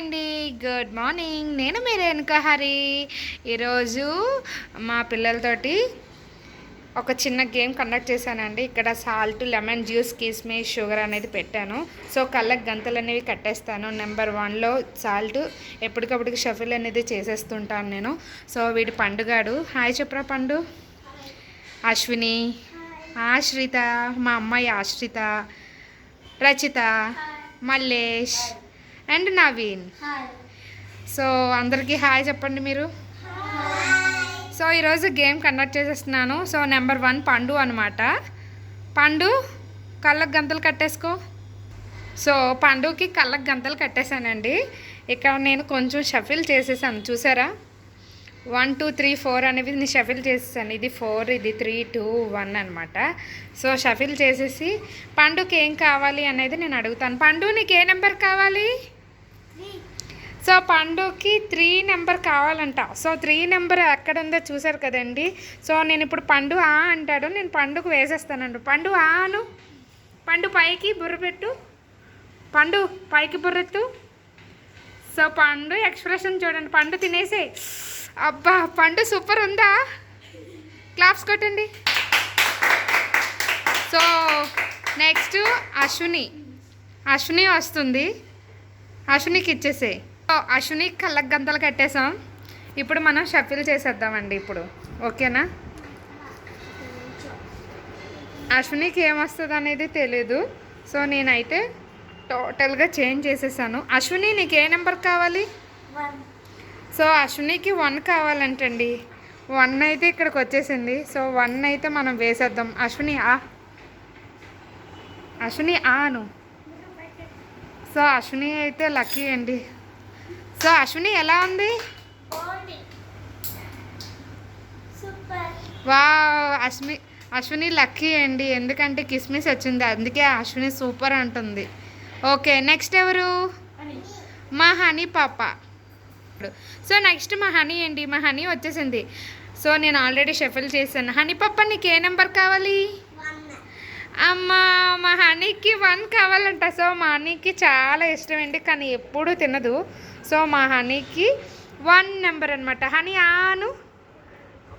అండి, good morning. నేను మీ రేణుకా హరి. ఈరోజు మా పిల్లలతోటి ఒక చిన్న గేమ్ కండక్ట్ చేశానండి. ఇక్కడ సాల్ట్, లెమన్ జ్యూస్, కిస్మిస్, షుగర్ అనేది పెట్టాను. సో కళ్ళకి గంతలు అనేవి కట్టేస్తాను. నెంబర్ 1లో సాల్ట్. ఎప్పటికప్పటికి షఫిల్ అనేది చేసేస్తుంటాను నేను. సో వీడి పండుగాడు. హాయ్ చెప్పరా పండు. అశ్విని, ఆశ్రిత, మా అమ్మాయి ఆశ్రిత, రచిత, మల్లేష్ అండ్ నవీన్. సో అందరికీ హాయ్ చెప్పండి మీరు. సో ఈరోజు గేమ్ కండక్ట్ చేసేస్తున్నాను. సో నెంబర్ 1 పండు అనమాట. పండు కళ్ళకు గంతలు కట్టేసుకో. సో పండుకి కళ్ళకు గంతలు కట్టేశానండి. ఇక్కడ నేను కొంచెం షఫిల్ చేసేసాను, చూసారా. 1 2 3 4 అనేవి నేను షఫిల్ చేసేసాను. ఇది 4, ఇది 3 2 1 అనమాట. సో షఫిల్ చేసేసి పండుకి ఏం కావాలి అనేది నేను అడుగుతాను. పండు నీకు ఏ నెంబర్ కావాలి? సో పండుకి 3 నెంబర్ కావాలంట. సో 3 నెంబర్ ఎక్కడ ఉందో చూసారు కదండి. సో నేను ఇప్పుడు పండు ఆ అంటాడు, నేను పండుకు వేసేస్తానండి. పండు ఆను. పండు పైకి బుర్ర పెట్టు. పండు పైకి బుర్రెత్తు. సో పండు ఎక్స్ప్రెషన్ చూడండి. పండు తినేసే. అబ్బా పండు సూపర్ ఉందా? క్లాప్స్ కొట్టండి. సో నెక్స్ట్ అశ్విని వస్తుంది. అశ్వినికి ఇచ్చేసే. అశ్విని కళ్ళకు గంతలు కట్టేసాం. ఇప్పుడు మనం షఫిల్ చేసేద్దామండి ఇప్పుడు, ఓకేనా. అశ్వినికి ఏమొస్తుంది అనేది తెలీదు. సో నేనైతే టోటల్గా చేంజ్ చేసేసాను. అశ్విని నీకు ఏ నెంబర్ కావాలి? సో అశ్వినికి 1 కావాలంటండి. 1 అయితే ఇక్కడికి వచ్చేసింది. సో 1 అయితే మనం వేసేద్దాం. అశ్విని ఆను. సో అశ్విని అయితే లక్కీ అండి. సో అశ్విని ఎలా ఉంది? వావ్, అశ్విని లక్కీ అండి, ఎందుకంటే కిస్మిస్ వచ్చింది, అందుకే అశ్విని సూపర్ అంటుంది. ఓకే నెక్స్ట్ ఎవరు? మా హనీ పాప. సో నెక్స్ట్ మా హనీ అండి. మా హనీ వచ్చేసింది. సో నేను ఆల్రెడీ షఫిల్ చేశాను. హనీ పాప నీకు ఏ నెంబర్ కావాలి? అమ్మా మా హనీకి 1 కావాలంట. సో మా హనీకి చాలా ఇష్టం అండి, కానీ ఎప్పుడూ తినదు. సో మా హనీకి 1 నెంబర్ అనమాట. హనీ ఆను.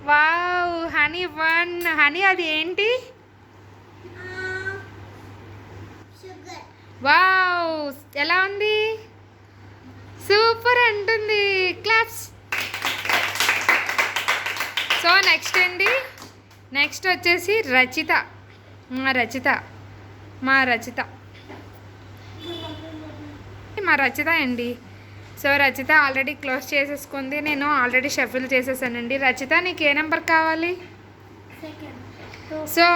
వావ్ హనీ 1. హనీ అది ఏంటి? వావ్ ఎలా ఉంది? సూపర్ అంటుంది. క్లాప్స్. సో నెక్స్ట్ అండి, నెక్స్ట్ వచ్చేసి మా రచిత అండి. సో రచిత ఆల్రెడీ క్లోజ్ చేసేసుకుంది. నేను ఆల్రెడీ షఫిల్ చేసేసానండి. రచిత నీకు ఏ నెంబర్ కావాలి? సో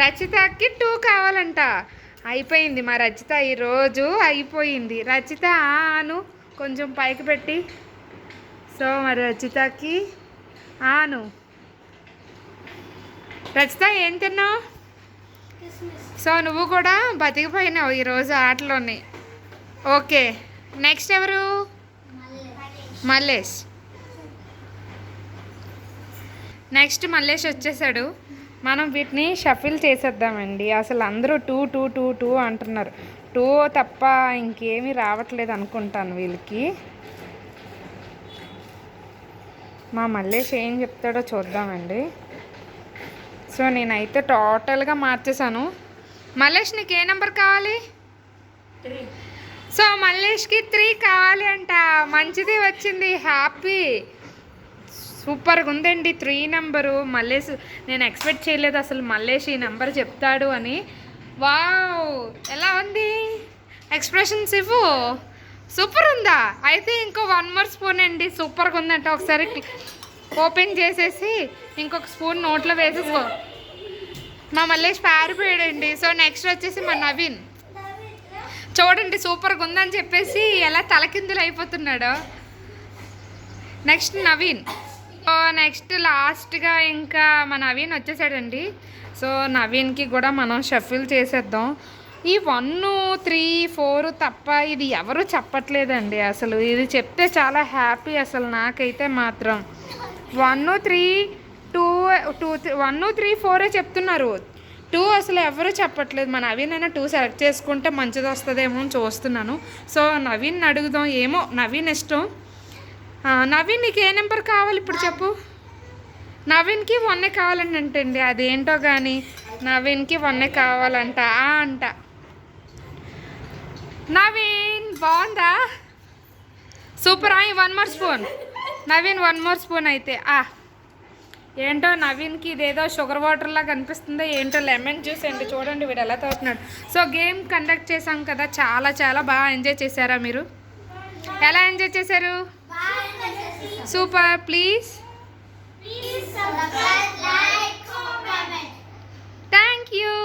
రచితకి 2 కావాలంట. అయిపోయింది మా రచిత ఈరోజు అయిపోయింది. రచిత ఆను కొంచెం పైకి పెట్టి. సో మరి రచితకి ఆను. రచిత ఏం తిన్నావు? సో నువ్వు కూడా బతికిపోయినావు ఈరోజు ఆటలోని. ఓకే నెక్స్ట్ ఎవరు? మల్లేష్. నెక్స్ట్ మల్లేష్ వచ్చేసాడు. మనం వీటిని షఫిల్ చేసేద్దామండి. అసలు అందరూ 2 2 2 2 అంటున్నారు. 2 తప్ప ఇంకేమీ రావట్లేదు అనుకుంటాను వీళ్ళకి. మా మల్లేష్ ఏం చెప్తాడో చూద్దామండి. సో నేనైతే టోటల్గా మార్చేసాను. మల్లేష్ నీకు ఏ నెంబర్ కావాలి? 3. సో మల్లేష్కి 3 కావాలి అంట. మంచిది వచ్చింది, హ్యాపీ. సూపర్గా ఉందండి 3 నెంబరు. మల్లేష్ నేను ఎక్స్పెక్ట్ చేయలేదు అసలు మల్లేష్ ఈ నెంబర్ చెప్తాడు అని. వావ్ ఎలా ఉంది ఎక్స్ప్రెషన్స్ ఇవ్వు. సూపర్ ఉందా? అయితే ఇంకో 1 మోర్ స్పూన్ అండి. సూపర్గా ఉందంట. ఒకసారి ఓపెన్ చేసేసి ఇంకొక స్పూన్ నోట్లో వేసేసుకో. మా మల్లేష్ పారిపోయాడండి. సో నెక్స్ట్ వచ్చేసి మా నవీన్. చూడండి సూపర్గా ఉందని చెప్పేసి ఎలా తలకిందులు అయిపోతున్నాడో. నెక్స్ట్ నవీన్. నెక్స్ట్ లాస్ట్గా ఇంకా మా నవీన్ వచ్చేసాడండి. సో నవీన్కి కూడా మనం షఫిల్ చేసేద్దాం. ఈ 1 3 4 తప్ప ఇది ఎవరు చెప్పట్లేదండి. అసలు ఇది చెప్తే చాలా హ్యాపీ అసలు నాకైతే మాత్రం. 1 3 2 1 3 4 చెప్తున్నారు. 2 అసలు ఎవరు చెప్పట్లేదు. మా నవీన్ అయినా 2 సెలెక్ట్ చేసుకుంటే మంచిది వస్తుందేమో అని చూస్తున్నాను. సో నవీన్ అడుగుదాం. ఏమో నవీన్ ఇష్టం. నవీన్ నీకు ఏ నెంబర్ కావాలి ఇప్పుడు చెప్పు. నవీన్కి 1 కావాలండి అంటండి. అదేంటో కానీ నవీన్కి 1 కావాలంట అంట. నవీన్ బాగుందా? Super. 1 more spoon Naveen, 1 more spoon అయితే. ఏంటో నవీన్కి ఇదేదో షుగర్ వాటర్ లాగా అనిపిస్తుందో ఏంటో. లెమన్ జ్యూస్ అండి, చూడండి వీడు ఎలా తాగుతున్నాడు. సో గేమ్ కండక్ట్ చేసాం కదా, చాలా చాలా బాగా ఎంజాయ్ చేశారా మీరు? ఎలా ఎంజాయ్ చేశారు? సూపర్. Please thank you.